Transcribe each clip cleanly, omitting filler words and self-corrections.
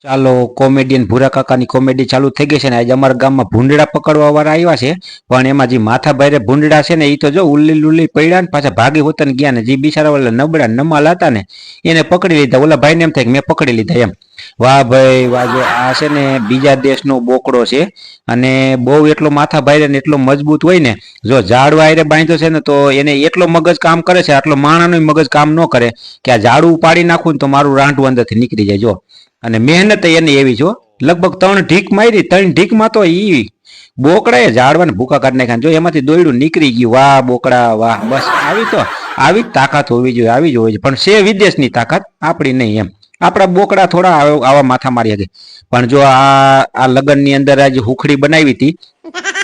ચાલો કોમેડિયન ભૂરા કાકાની કોમેડી ચાલુ થઈ ગઈ છે ને આજે અમારા ગામમાં ભૂંડડા પકડવા વાળા આવ્યા છે પણ એમાં જે માથા ભાઈરે ભૂંડડા છે ને એ તો જો ઉલ્લી લુલ્લી પડ્યા ને પાછા ભાગી હોતન ગયા ને જે બિચારા વાળા નબળા નમાલ હતા ને એને પકડી લીધા ઓલા ભાઈને એમ થાય કે મેં પકડી લીધા એમ વાહ ભાઈ વાહ જો આ છે ને બીજા દેશનો બોકડો છે અને બહુ એટલો માથા ભાઈરે ને એટલો મજબૂત હોય ને જો ઝાડવા આયરે બાંધ્યો છે ને તો એને એટલો મગજ કામ કરે છે આટલો માણાનો મગજ કામ ન કરે કે આ ઝાડું પાડી નાખું ને તો મારું રાંઢું અંદરથી નીકળી જાય જો અને મહેનત એની એવી છો લગભગ 3 ઢીક મારી 3 ઢીકમાં તો ઈ બોકડાએ ઝાડવાને ભૂકા કાઢી નાખ્યા જો એમાંથી દોયડું નીકળી ગયું વાહ બોકડા વાહ બસ આવી જ તાકાત હોવી જોઈએ આવી જ હોવી જોઈએ પણ છે વિદેશની તાકાત આપણી નહીં એમ આપણા બોકડા થોડા આવા માથા મારી શકે પણ જો આ લગ્નની અંદર આજે હુખડી બનાવી હતી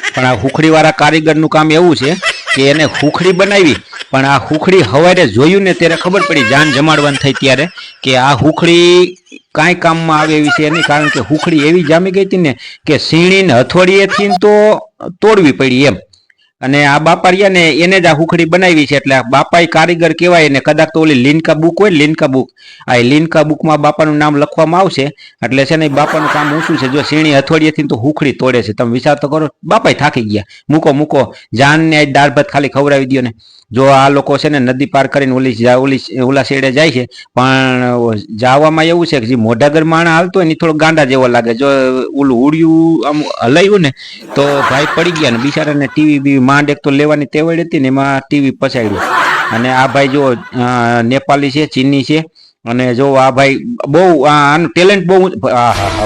પણ આ હુખડી વાળા કારીગરનું કામ એવું છે કે એને હુખડી બનાવી પણ આ હુખડી હવારે જોયું ને ત્યારે ખબર પડી જાન જમાડવાની થઈ ત્યારે કે આ હુખડી કાંઈ કામમાં આવે એવી છે નહીં કારણ કે હુખડી એવી જામી ગઈ હતી ને કે સીણીને હથોડીએથી તો તોડવી પડી એમ અને આ બાપા રહ્યા ને એને જ આ હુખડી બનાવી છે એટલે બાપાઈ કારીગર કહેવાય ને કદાચ તો ઓલી લીનકા બુક હોય લીનકા બુક આ લીનકા બુકમાં બાપાનું નામ લખવામાં આવશે એટલે છે ને બાપાનું કામ ઊંચું છે જો સીણી હથોડીએથી તો હુખડી તોડે છે તમે વિચાર તો કરો બાપાઈ થાકી ગયા મૂકો જાનને આજ દાળ ભાત ખાલી ખવડાવી દો ને જો આ લોકો છે ને નદી પાર કરીને ઓલા શેડે જાય છે પણ જવામાં એવું છે કે જે મોઢાગર માણા હાલતો હોય ને થોડો ગાંડા જેવો લાગે જો ઓલું ઉડ્યું આમ હલાયું ને તો ભાઈ પડી ગયા ને બિચારાને ટીવી બીવી માંડ એક તો લેવાની તેવડ હતી ને એમાં ટીવી પછાડ્યું અને આ ભાઈ જો નેપાળી છે ચીની છે અને જો આ ભાઈ બહુ આનું ટેલેન્ટ બહુ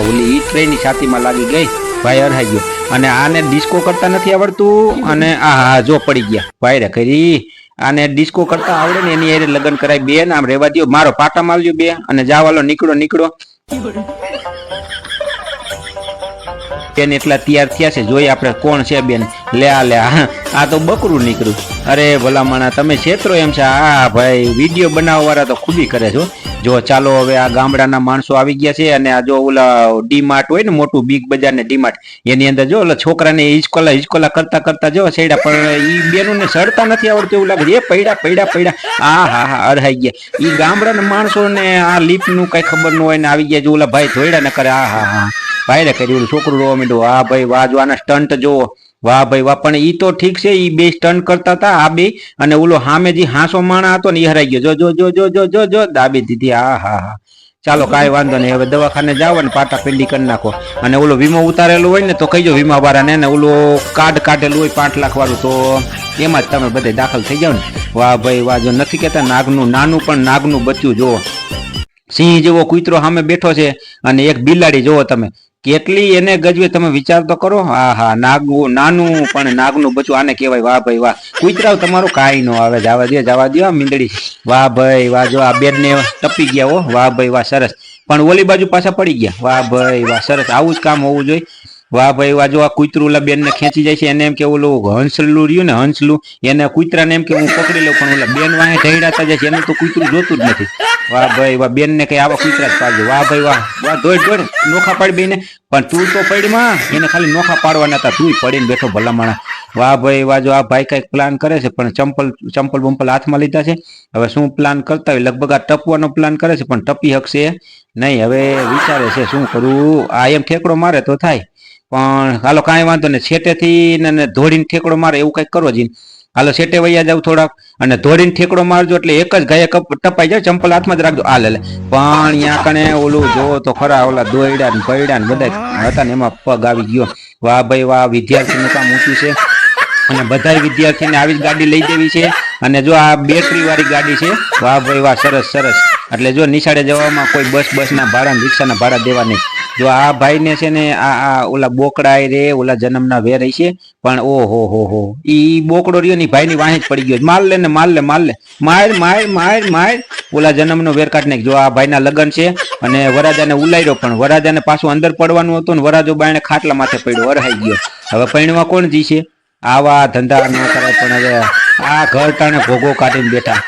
ઓલી ઈ ટ્રેનની છાતીમાં લાગી ગઈ ભાઈ હરાઈ ગયો અને આને ડિસ્કો કરતા નથી આવડતું અને આ જો પડી ગયા ભાઈ રે કરી આને ડિસ્કો કરતા આવડે ને એની હારે લગ્ન કરાય બે ને આમ રેવા દો મારો પાટા મારજો બે અને જાવાલો નીકળો બેન એટલા તૈયાર થયા છે જોઈએ આપણે કોણ છે બેન લે આ તો બકરું નીકળ્યું અરે ભલામણા તમે છેતરો એમ છે આ ભાઈ વિડીયો બનાવવા વાળા તો ખૂબી કરે છો જો ચાલો હવે આ ગામડાના માણસો આવી ગયા છે અને આ જો ઓલા ડીમાર્ટ હોય ને મોટું બિગ બજાર ને ડીમાર્ટ એની અંદર જો ઓલા છોકરાને હિચકોલા કરતા જો છેડા પણ ઈ બેનું ને સડતા નથી આવડતું એવું લાગે એ પૈડા હા અરહાઈ ગયા ઈ ગામડાના માણસો ને આ લીપ નું કઈ ખબર ન હોય ને આવી ગયા જો ઓલા ભાઈ ધોયડા ન કરે હા ભાઈ રે કરી ઓલું છોકરું રોવા માંડ્યું હા ભાઈ વાહ જો આના સ્ટન્ટ જોવો વાહ ભાઈ વાહ પણ ઈ તો ઠીક છે ઈ બે સ્ટન્ટ કરતા હતા આ બે અને ઓલો સામે જે હાંસો માણા હતો ને એ હરાઈ ગયો જો દાબી દીધી હા ચાલો કાંઈ વાંધો નહીં હવે દવાખાને જાવ ને પાટા પિંડી કરી નાખો અને ઓલો વીમો ઉતારેલો હોય ને તો કહીજો વીમા વાળાને ને ઓલો કાર્ડ કાઢેલું હોય 5 લાખ વાળું તો એમાં જ તમે બધે દાખલ થઈ જાવ ને વાહ ભાઈ વાહ જો નથી કેતા નાગનું નાનું પણ નાગનું બચ્ચું જોવો સિંહ જેવો કૂતરો સામે બેઠો છે અને એક બિલાડી જોવો તમે કેટલી એને ગજવે તમે વિચાર તો કરો હા નાનું પણ નાગનું બચ્ચું આને કહેવાય વાહ ભાઈ વાહ કૂતરાવ તમારું કાંઈ ન આવે જવા દો મીંદડી વાહ ભાઈ વાહ જો આ બેન ને ટપી ગયા હો વાહ ભાઈ વાહ સરસ પણ ઓલી બાજુ પાછા પડી ગયા વાહ ભાઈ વાહ સરસ આવું જ કામ હોવું જોઈએ વાહ ભાઈ વાહ જો આ કૂતરું ઓલા બેન ને ખેંચી જાય છે એને એમ કે ઓલું હંસલું રહ્યું ને હંસલું એને કૂતરાને એમ કે હું પકડી લઉં પણ ઓલા બેન વાહે ઢળ્યાતા જાય છે એનું તો કૂતરું જોતું જ નથી વાહ ભાઈ વાહ બેન ને કઈ આવા કૂતરા જ પાડજો વાહ ભાઈ વાહ દોડ નોખા પાડી બેને પણ તું તો પડીમાં એને ખાલી નોખા પાડવાના હતા તું પડીને બેઠો ભલામણા વાહ ભાઈ વાહ જો આ ભાઈ કઈક પ્લાન કરે છે પણ ચંપલ બંપલ હાથમાં લીધા છે હવે શું પ્લાન કરતા હોય લગભગ આ ટપવાનો પ્લાન કરે છે પણ ટપી શકશે નહીં હવે વિચારે છે શું કરવું આ એમ ઠેકડો મારે તો થાય પણ હાલો કાંઈ વાંધો ને છેટેથી ને ધોડીને ઠેકડો મારે એવું કઈક કરવો જ હાલો છેટે વૈયા જાવ થોડાક અને ધોડીને ઠેકડો મારજો એટલે એક જ ગાય ટપાઈ જાય ચંપલ હાથમાં જ રાખજો આ લે પણ ત્યાં કણે ઓલું જોવો તો ખરા ઓલા દોયડા ને પૈડા ને બધા હતા ને એમાં પગ આવી ગયો વાહ ભાઈ વાહ વિદ્યાર્થીનું કામ ઊંચું છે અને બધા વિદ્યાર્થીને આવી જ ગાડી લઈ દેવી છે અને જો આ બેટરી વાળી ગાડી છે વાહ ભાઈ વાહ સરસ એટલે જો નિશાળે જવામાં કોઈ બસ ના ભાડા રિક્ષાના ભાડા દેવા નહીં જો આ ભાઈ ને છે ને આ ઓલા બોકડા રે ઓલા જન્મના વેર છે પણ ઓહો ઈ બોકડો રહ્યો ની ભાઈ ની વાહે જ પડી ગયો માર ઓલા જન્મનો વેર કાઢ નાખ જો આ ભાઈ ના લગ્ન છે અને વરાજાને ઉલાર્યો પણ વરાજાને પાછું અંદર પડવાનું હતું ને વરાજો બાયણે ખાટલા માથે પડ્યો વરહાઈ ગયો હવે પૈણવા કોણ જી છે આવા ધંધા ન કરાય પણ હવે આ ઘર ટાણે ભોગો કાઢીને બેઠા